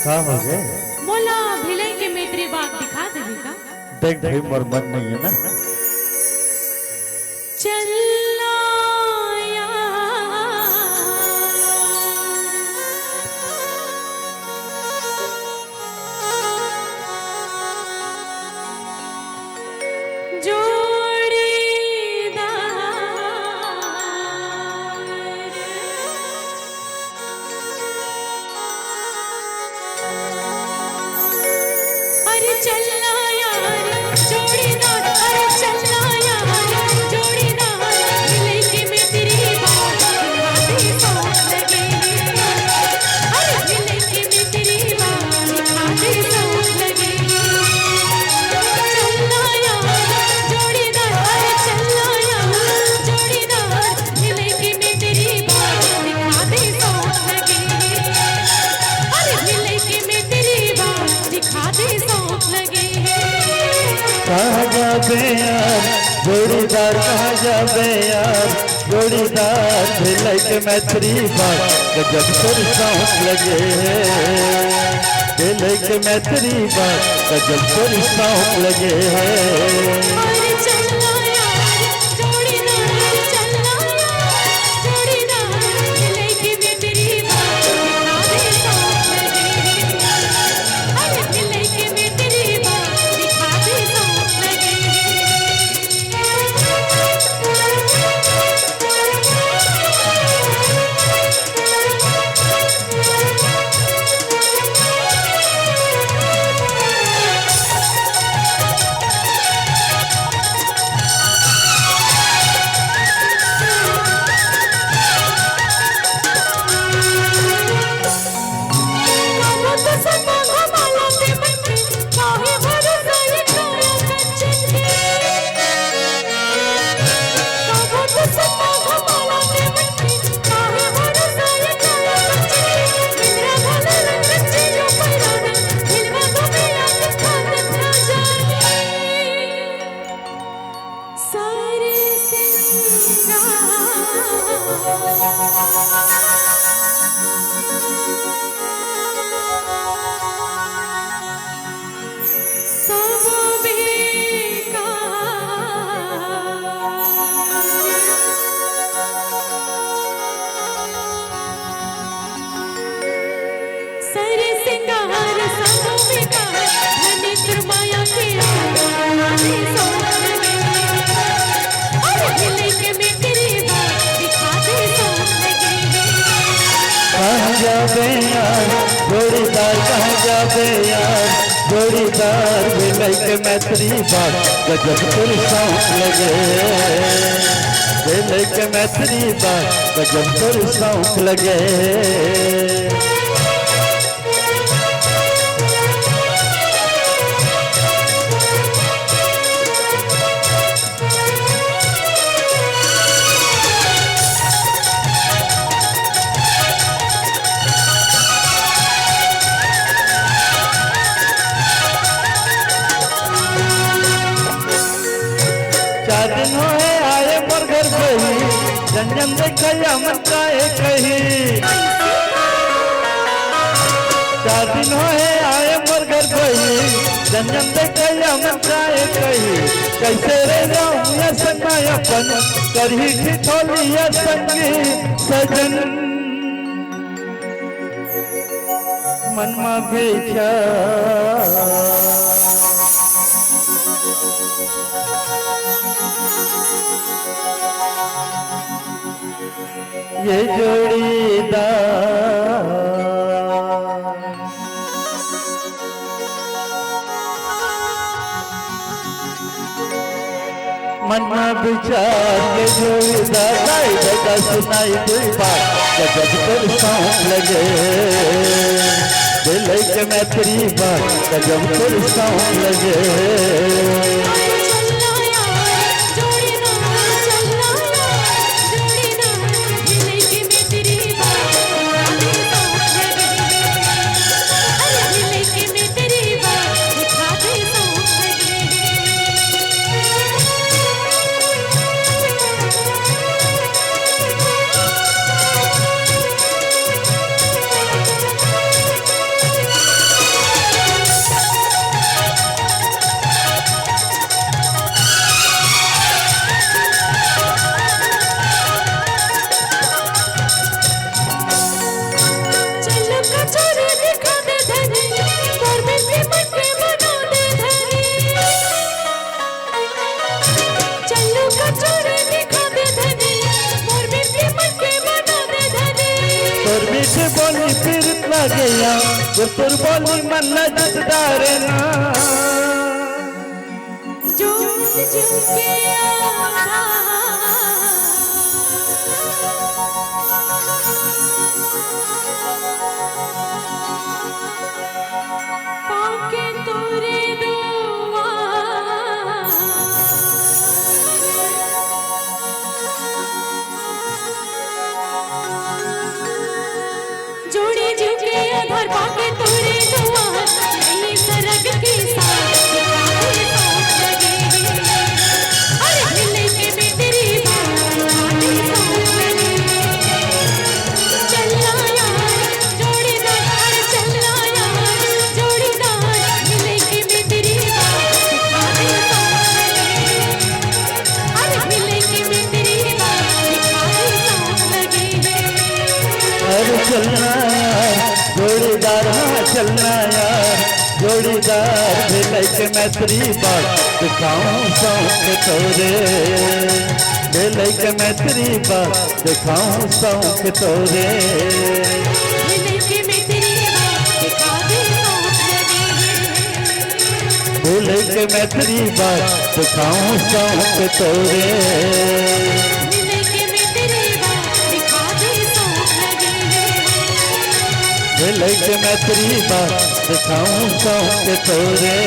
का हो गए? मोला भिलई के मेत्री बाग दिखा देवी का। देख भाई मोर मन नहीं है ना। चलना चलना यार जोड़ीदार, अरे चलना यार जोड़ीदार, मिले के मैं तेरी बात दिखाती सोच लगे। अरे मिले के मैं तेरी बात दिखाती सोच लगे। चलना यार जोड़ीदार, अरे चलना यार जोड़ीदार, मिले के मैं तेरी बात दिखाती सोच लगे। अरे मिले के मैं तेरी बात दिखाती सोच लगे। कहाँ जाबे यार जोड़ीदार, कहाँ जाबे यार जोड़ीदार, भिलई के मैत्री बात गजब तोर शौक लगे। भिलई के मैत्री बात गजब तोर शौक लगे। अरे चलना यार जोड़ीदार, चलना यार जोड़ीदार, भिलई के मैत्री बात दिखाती सोच लगे। अरे भिलई के मैत्री बात दिखाती सोच लगे। कहाँ जाबे यार जोड़ीदार, कहाँ जाबे यार जोड़ीदार, भिलई के मैत्री बात गजब तोर शौक लगे। भिलई के मैत्री बात गजब तोर शौक लगे। चार दिन होए आए मोर घर गई, जंजन देखा मन काहे कही। चार दिन होए आए मोर घर गई, जंजन देखा मन काहे कही। कैसे रे जाऊं या संगा अपन, करही ठिठोली या संगी सजन। मन मा बेचा ये जोड़ीदार, मन में विचार ये जोड़ीदार, नाई बेटा सुनाई दुई बात गजब तोर शौक लगे। भिलई के मैत्री बात गजब तोर शौक लगे। लागे या गुरपुर बोली मन लजदारे ना जोत झुके पाके तोरे दुआ जोड़ी झुके आधार पाके तोरे दुआ ये सरग के साथ काहे सोच लगे अरे मिले के भी तेरी बात काहे सोच लगे चलना यार जोड़ीदार चलना यार जोड़ीदार मिले के भी तेरी बात काहे सोच लगे अरे मिले के भी तेरी बात काहे सोच लगे अरे चलना यार जोड़ीदार हाँ चलना यार जोड़ीदार भेलै के मैत्री बात दिखाऊं सौंक तोरे भेलै के मैत्री बात दिखाऊं सौंक तोरे मिले के भी तेरी बात काहे सोच लगे भेलै के मैत्री बात दिखाऊं सौंक तोरे मिले के भी तेरी बात काहे सोच लगे भेलै के मैत्री बात दिखाऊं सौंक तोरे